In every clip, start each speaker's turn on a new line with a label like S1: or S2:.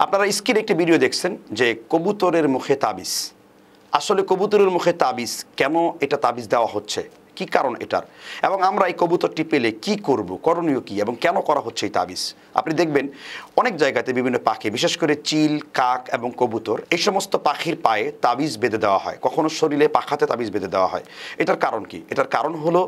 S1: আপনারা স্ক্রিনে একটি ভিডিও দেখছেন যে কবুতরের মুখে তাবিজ। আসলে কবুতরের মুখে তাবিজ কেন এটা তাবিজ দেওয়া হচ্ছে, কি কারণ এটার, এবং আমরা এই কবুতরটি পেলে কি করব, করণীয় কি এবং কেন করা হচ্ছে এই তাবিজ। আপনি দেখবেন অনেক জায়গাতে বিভিন্ন পাখি, বিশেষ করে চিল, কাক এবং কবুতর, এই সমস্ত পাখির পায়ে তাবিজ বেঁধে দেওয়া হয়, কখনো শরীরে পাখাতে তাবিজ বেঁধে দেওয়া হয়। এটার কারণ কি? এটার কারণ হলো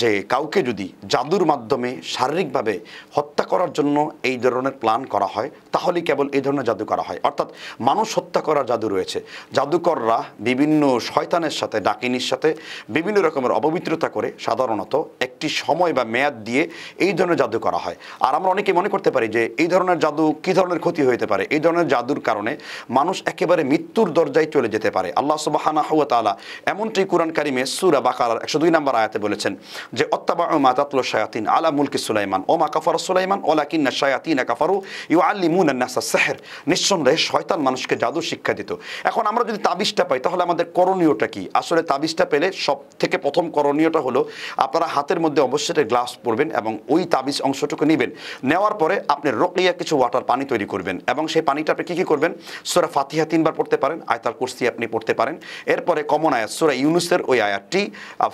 S1: যে কাউকে যদি জাদুর মাধ্যমে শারীরিকভাবে হত্যা করার জন্য এই ধরনের প্ল্যান করা হয়, তাহলেই কেবল এই ধরনের জাদু করা হয়। অর্থাৎ মানুষ হত্যা করার জাদু রয়েছে। জাদুকররা বিভিন্ন শয়তানের সাথে, ডাকিনীর সাথে বিভিন্ন রকমের অপবিত্রতা করে সাধারণত একটি সময় বা মেয়াদ দিয়ে এই ধরনের জাদু করা হয়। আর আমরা অনেকে মনে করতে পারি যে এই ধরনের জাদু কী ধরনের ক্ষতি হতে পারে। এই ধরনের জাদুর কারণে মানুষ একেবারে মৃত্যুর দরজায় চলে যেতে পারে। আল্লাহ সুবহানাহু ওয়া তাআলা এমনটি কুরআন কারিমে সূরা বাকারার 102 নম্বর আয়াতে বলেছেন যে অত্তাবাউ মা তাতলু শায়াতিন আলা মুলকি সুলাইমান ওয়া মা কাফারা সুলাইমান ওয়ালাকিন্না শায়াতিনা কাফারু ইউআল্লিমুনা আন-নাসা সিহর। নিঃসন্দেহে শয়তান মানুষকে জাদু শিক্ষা দিত। এখন আমরা যদি তাবিজটা পাই তাহলে আমাদের করণীয়টা কি? আসলে তাবিজটা পেলে সব থেকে প্রথম করণীয়টা হলো আপনারা হাতের মধ্যে অবশ্যই একটা গ্লাস পরবেন এবং ওই তাবিজ অংশটুকু নেবেন। নেওয়ার পরে আপনি রকিয়া কিছু ওয়াটার পানি তৈরি করবেন এবং সেই পানিটা আপনি কী করবেন? সূরা ফাতিহা 3 বার পড়তে পারেন, আয়াতুল কুরসি আপনি পড়তে পারেন। এরপরে কমন আয়াত সূরা ইউনূসের ওই আয়াতটি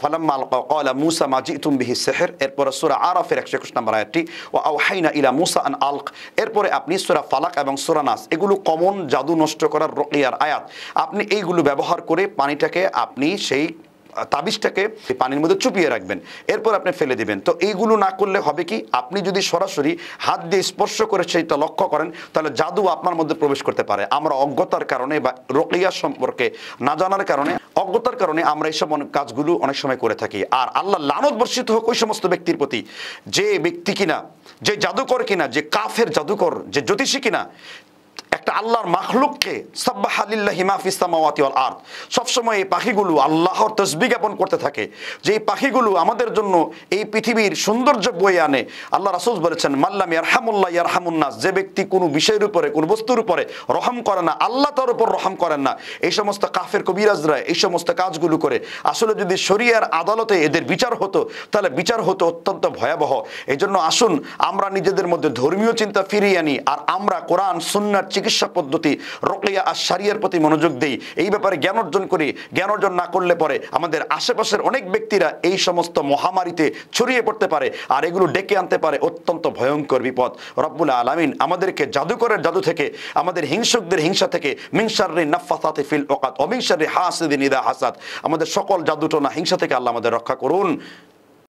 S1: ফালাম্মা ক্বালা মূসা মা জিতুম বিহি সিহর। এরপরে সূরা আরাফের 121 নম্বর আয়াতটি ওয়া আওহাইনা ইলা মূসা আন আলক। এরপরে আপনি সূরা ফালাক এবং সূরা নাস, এগুলো কমন জাদু নষ্ট করার রকিয়ার আয়াত। আপনি এইগুলো ব্যবহার করে পানিটাকে আপনি সেই তাবিজটাকে পানির মধ্যে চুপিয়ে রাখবেন, এরপর আপনি ফেলে দিবেন। তো এইগুলো না করলে হবে কি, আপনি যদি সরাসরি হাত দিয়ে স্পর্শ করে সেইটা লক্ষ্য করেন তাহলে জাদু আপনার মধ্যে প্রবেশ করতে পারে। আমরা অজ্ঞতার কারণে বা রকিয়া সম্পর্কে না জানার কারণে, অজ্ঞতার কারণে আমরা এইসব কাজগুলো অনেক সময় করে থাকি। আর আল্লাহ লানত বর্ষিত হোক ওই সমস্ত ব্যক্তির প্রতি যে ব্যক্তি কিনা, যে জাদুকর কিনা, যে কাফের জাদুকর, যে জ্যোতিষী কিনা একটা আল্লাহর মাখলুককে সাব্বাহা লিল্লাহি মা ফিস সামাওয়াতি ওয়াল আরদ, সবসময় এই পাখিগুলো আল্লাহর তাসবিহ জ্ঞাপন করতে থাকে, যে এই পাখিগুলো আমাদের জন্য এই পৃথিবীর সৌন্দর্য বয়ে আনে। আল্লাহ রাসূল বলেছেন মাল্লাম ইয়ারহামুল্লাহ ইয়ারহামুন নাস, যে ব্যক্তি কোনো বিষয়ের উপরে, কোনো বস্তুর উপরে রহম করে না, আল্লাহ তার উপর রহম করেন না। এই সমস্ত কাফের কবিরাজরা এই সমস্ত কাজগুলো করে। আসলে যদি শরিয়ার আদালতে এদের বিচার হতো তাহলে বিচার হতো অত্যন্ত ভয়াবহ। এই জন্য আসুন আমরা নিজেদের মধ্যে ধর্মীয় চিন্তা ফিরিয়ে আনি আর আমরা কোরআন সুন্নাহর চিকিৎসা পদ্ধতি রকিয়া আর শরিয়ার প্রতি মনোযোগ দেই। এই ব্যাপারে জ্ঞান অর্জন করি। জ্ঞান অর্জন না করলে পরে আমাদের আশেপাশের অনেক ব্যক্তিরা এই সমস্ত মহামারীতে ছড়িয়ে পড়তে পারে আর এগুলো ডেকে আনতে পারে অত্যন্ত ভয়ঙ্কর বিপদ। রব্বুল আলামিন আমাদেরকে জাদুকরের জাদু থেকে, আমাদের হিংসুকদের হিংসা থেকে, মিন শাররি নাফাসাতি ফিল উকাদ ওয়া মিন শাররি হাসিদিন ইযা হাসাদ, আমাদের সকল জাদুটোনা হিংসা থেকে আল্লাহ আমাদের রক্ষা করুন।